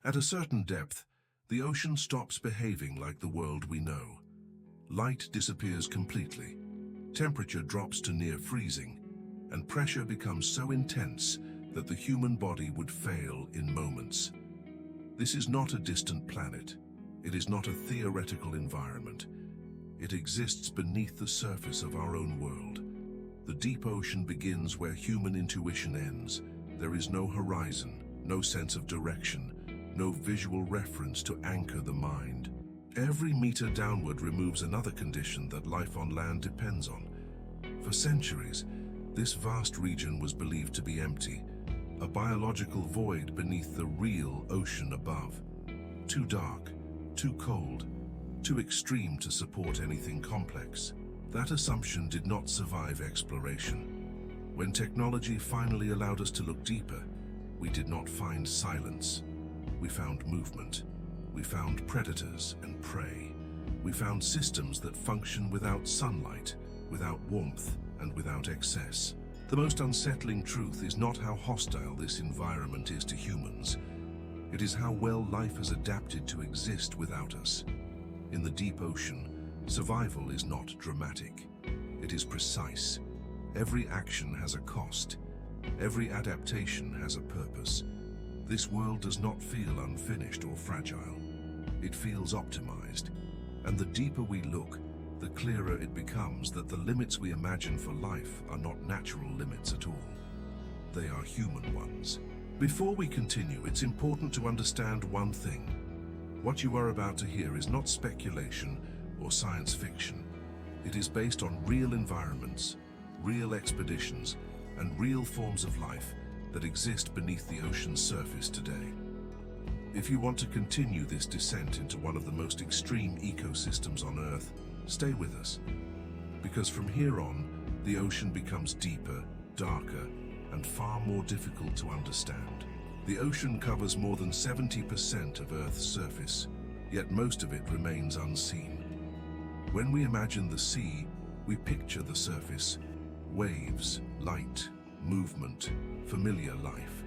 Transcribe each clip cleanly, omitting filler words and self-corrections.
At a certain depth, the ocean stops behaving like the world we know. Light disappears completely, temperature drops to near freezing, and pressure becomes so intense that the human body would fail in moments. This is not a distant planet. It is not a theoretical environment. It exists beneath the surface of our own world. The deep ocean begins where human intuition ends. There is no horizon, no sense of direction, no visual reference to anchor the mind. Every meter downward removes another condition that life on land depends on. For centuries, this vast region was believed to be empty, a biological void beneath the real ocean above. Too dark, too cold, too extreme to support anything complex. That assumption did not survive exploration. When technology finally allowed us to look deeper, we did not find silence. We found movement. We found predators and prey. We found systems that function without sunlight, without warmth, and without excess. The most unsettling truth is not how hostile this environment is to humans. It is how well life has adapted to exist without us. In the deep ocean, survival is not dramatic. It is precise. Every action has a cost. Every adaptation has a purpose. This world does not feel unfinished or fragile. It feels optimized. And the deeper we look, the clearer it becomes that the limits we imagine for life are not natural limits at all. They are human ones. Before we continue, it's important to understand one thing. What you are about to hear is not speculation or science fiction. It is based on real environments, real expeditions, and real forms of life that exist beneath the ocean's surface today. If you want to continue this descent into one of the most extreme ecosystems on Earth, stay with us. Because from here on, the ocean becomes deeper, darker, and far more difficult to understand. The ocean covers more than 70% of Earth's surface, yet most of it remains unseen. When we imagine the sea, we picture the surface: waves, light, movement, familiar life.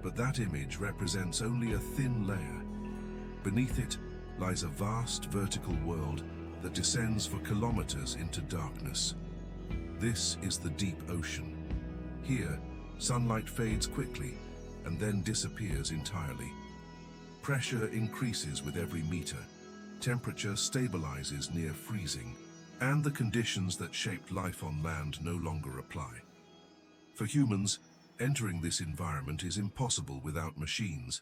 But that image represents only a thin layer. Beneath it lies a vast vertical world that descends for kilometers into darkness. This is the deep ocean. Here, sunlight fades quickly and then disappears entirely. Pressure increases with every meter. Temperature stabilizes near freezing, and the conditions that shaped life on land no longer apply. For humans, entering this environment is impossible without machines.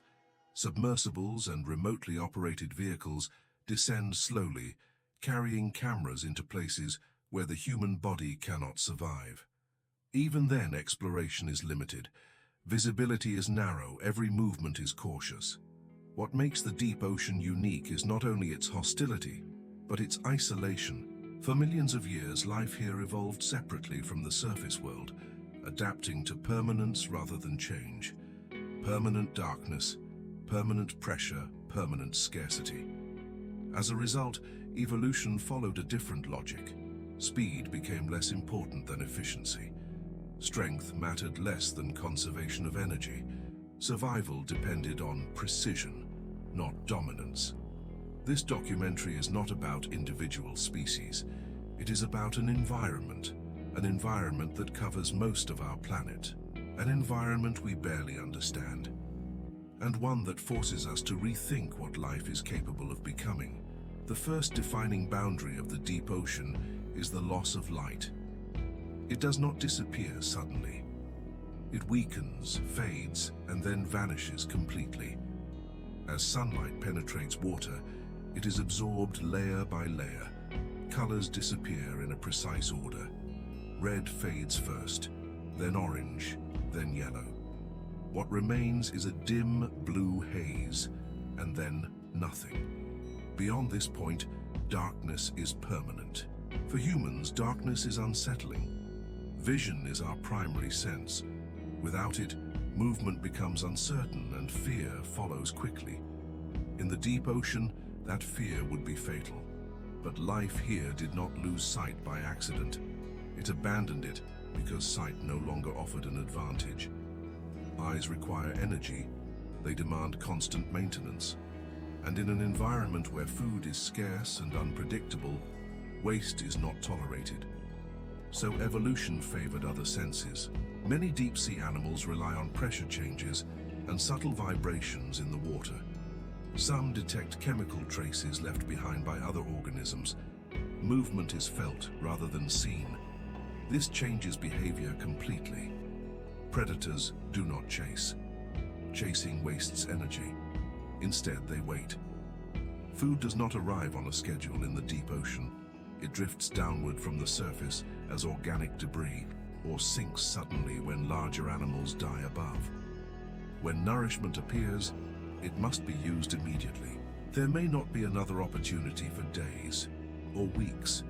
Submersibles and remotely operated vehicles descend slowly, carrying cameras into places where the human body cannot survive. Even then, exploration is limited. Visibility is narrow, every movement is cautious. What makes the deep ocean unique is not only its hostility, but its isolation. For millions of years, life here evolved separately from the surface world, adapting to permanence rather than change. Permanent darkness, permanent pressure, permanent scarcity. As a result, evolution followed a different logic. Speed became less important than efficiency. Strength mattered less than conservation of energy. Survival depended on precision, not dominance. This documentary is not about individual species. It is about an environment that covers most of our planet, an environment we barely understand, and one that forces us to rethink what life is capable of becoming. The first defining boundary of the deep ocean is the loss of light. It does not disappear suddenly. It weakens, fades, and then vanishes completely. As sunlight penetrates water, it is absorbed layer by layer. Colors disappear in a precise order. Red fades first, then orange, then yellow. What remains is a dim blue haze, and then nothing. Beyond this point, darkness is permanent. For humans, darkness is unsettling. Vision is our primary sense. Without it, movement becomes uncertain and fear follows quickly. In the deep ocean, that fear would be fatal. But life here did not lose sight by accident. It abandoned it because sight no longer offered an advantage. Eyes require energy. They demand constant maintenance. And in an environment where food is scarce and unpredictable, waste is not tolerated. So evolution favored other senses. Many deep-sea animals rely on pressure changes and subtle vibrations in the water. Some detect chemical traces left behind by other organisms. Movement is felt rather than seen. This changes behavior completely. Predators do not chase. Chasing wastes energy. Instead, they wait. Food does not arrive on a schedule in the deep ocean. It drifts downward from the surface as organic debris, or sinks suddenly when larger animals die above. When nourishment appears, it must be used immediately. There may not be another opportunity for days or weeks.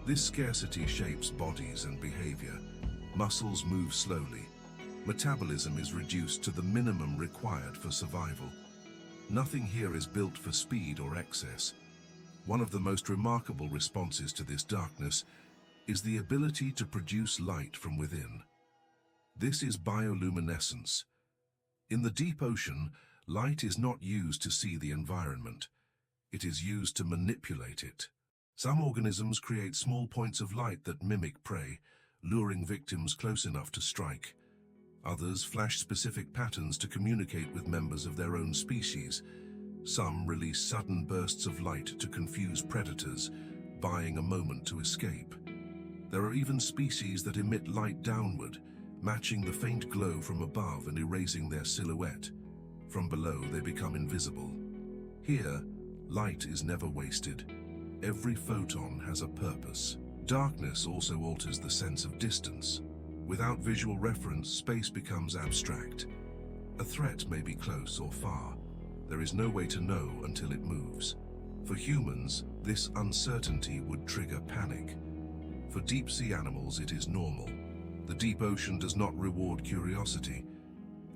This scarcity shapes bodies and behavior. Muscles move slowly. Metabolism is reduced to the minimum required for survival. Nothing here is built for speed or excess. One of the most remarkable responses to this darkness is the ability to produce light from within. This is bioluminescence. In the deep ocean, light is not used to see the environment. It is used to manipulate it. Some organisms create small points of light that mimic prey, luring victims close enough to strike. Others flash specific patterns to communicate with members of their own species. Some release sudden bursts of light to confuse predators, buying a moment to escape. There are even species that emit light downward, matching the faint glow from above and erasing their silhouette. From below, they become invisible. Here, light is never wasted. Every photon has a purpose. Darkness also alters the sense of distance. Without visual reference, space becomes abstract. A threat may be close or far. There is no way to know until it moves. For humans, this uncertainty would trigger panic. For deep-sea animals, it is normal. The deep ocean does not reward curiosity.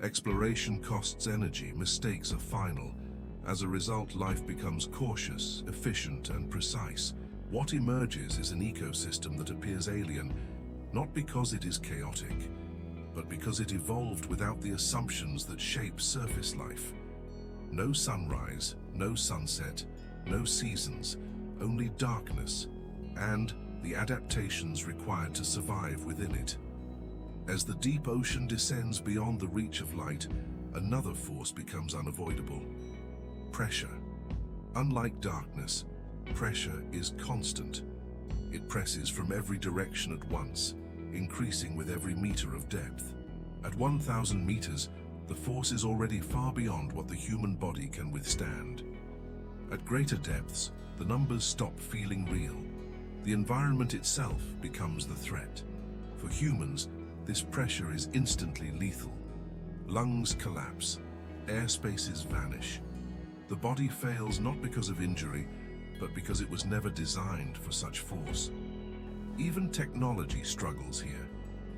Exploration costs energy, mistakes are final. As a result, life becomes cautious, efficient, and precise. What emerges is an ecosystem that appears alien, not because it is chaotic, but because it evolved without the assumptions that shape surface life. No sunrise, no sunset, no seasons, only darkness, and the adaptations required to survive within it. As the deep ocean descends beyond the reach of light, another force becomes unavoidable: pressure. Unlike darkness, pressure is constant. It presses from every direction at once, increasing with every meter of depth. At 1,000 meters, the force is already far beyond what the human body can withstand. At greater depths, the numbers stop feeling real. The environment itself becomes the threat. For humans, this pressure is instantly lethal. Lungs collapse, air spaces vanish. The body fails not because of injury, but because it was never designed for such force. Even technology struggles here.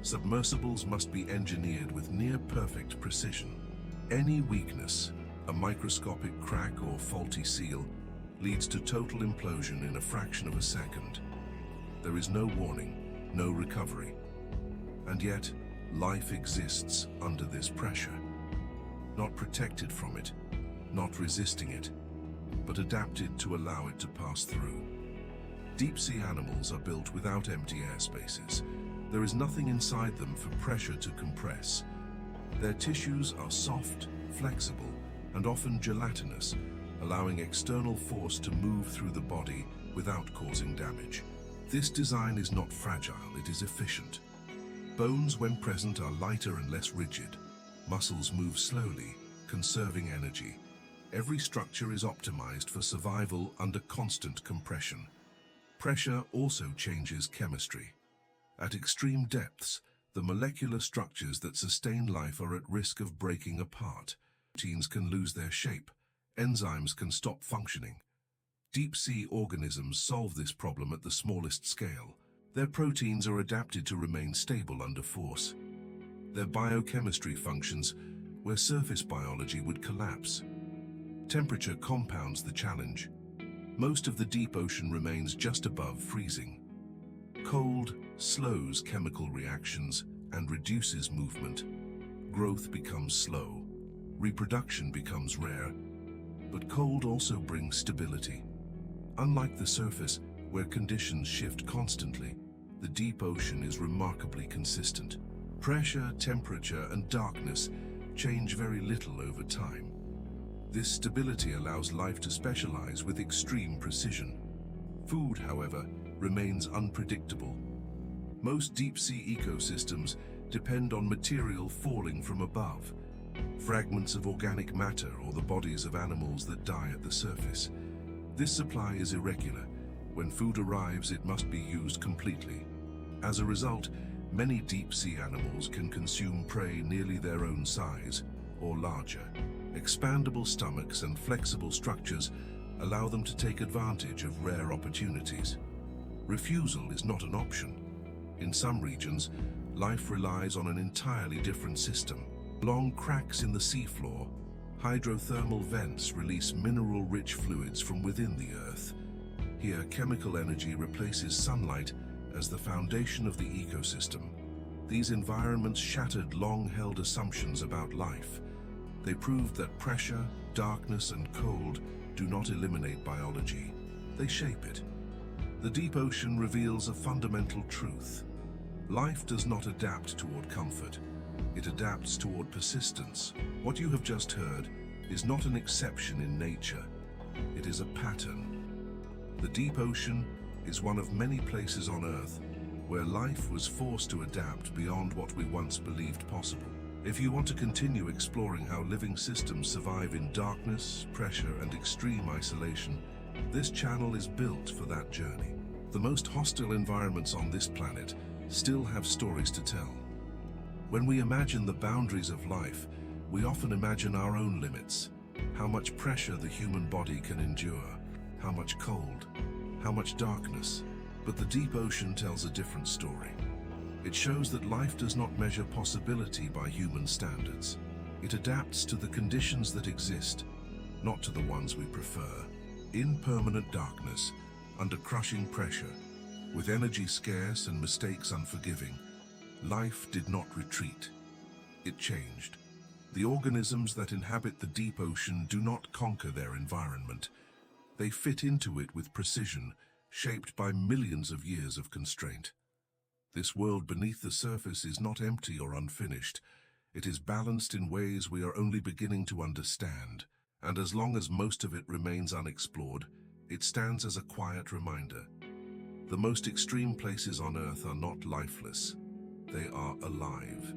Submersibles must be engineered with near-perfect precision. Any weakness, a microscopic crack or faulty seal, leads to total implosion in a fraction of a second. There is no warning, no recovery. And yet, life exists under this pressure. Not protected from it, not resisting it, but adapted to allow it to pass through. Deep-sea animals are built without empty air spaces. There is nothing inside them for pressure to compress. Their tissues are soft, flexible, and often gelatinous, allowing external force to move through the body without causing damage. This design is not fragile, it is efficient. Bones, when present, are lighter and less rigid. Muscles move slowly, conserving energy. Every structure is optimized for survival under constant compression. Pressure also changes chemistry. At extreme depths, the molecular structures that sustain life are at risk of breaking apart. Proteins can lose their shape. Enzymes can stop functioning. Deep-sea organisms solve this problem at the smallest scale. Their proteins are adapted to remain stable under force. Their biochemistry functions where surface biology would collapse. Temperature compounds the challenge. Most of the deep ocean remains just above freezing. Cold slows chemical reactions and reduces movement. Growth becomes slow. Reproduction becomes rare, but cold also brings stability. Unlike the surface, where conditions shift constantly, the deep ocean is remarkably consistent. Pressure, temperature, and darkness change very little over time. This stability allows life to specialize with extreme precision. Food, however, remains unpredictable. Most deep-sea ecosystems depend on material falling from above, fragments of organic matter or the bodies of animals that die at the surface. This supply is irregular. When food arrives, it must be used completely. As a result, many deep-sea animals can consume prey nearly their own size or larger. Expandable stomachs and flexible structures allow them to take advantage of rare opportunities. Refusal is not an option. In some regions, life relies on an entirely different system. Long cracks in the seafloor, hydrothermal vents release mineral-rich fluids from within the earth. Here, chemical energy replaces sunlight as the foundation of the ecosystem. These environments shattered long-held assumptions about life. They proved that pressure, darkness, and cold do not eliminate biology. They shape it. The deep ocean reveals a fundamental truth. Life does not adapt toward comfort. It adapts toward persistence. What you have just heard is not an exception in nature. It is a pattern. The deep ocean is one of many places on Earth where life was forced to adapt beyond what we once believed possible. If you want to continue exploring how living systems survive in darkness, pressure, and extreme isolation, this channel is built for that journey. The most hostile environments on this planet still have stories to tell. When we imagine the boundaries of life, we often imagine our own limits. How much pressure the human body can endure, how much cold, how much darkness. But the deep ocean tells a different story. It shows that life does not measure possibility by human standards. It adapts to the conditions that exist, not to the ones we prefer. In permanent darkness, under crushing pressure, with energy scarce and mistakes unforgiving, life did not retreat. It changed. The organisms that inhabit the deep ocean do not conquer their environment. They fit into it with precision, shaped by millions of years of constraint. This world beneath the surface is not empty or unfinished. It is balanced in ways we are only beginning to understand. And as long as most of it remains unexplored, it stands as a quiet reminder. The most extreme places on Earth are not lifeless. They are alive.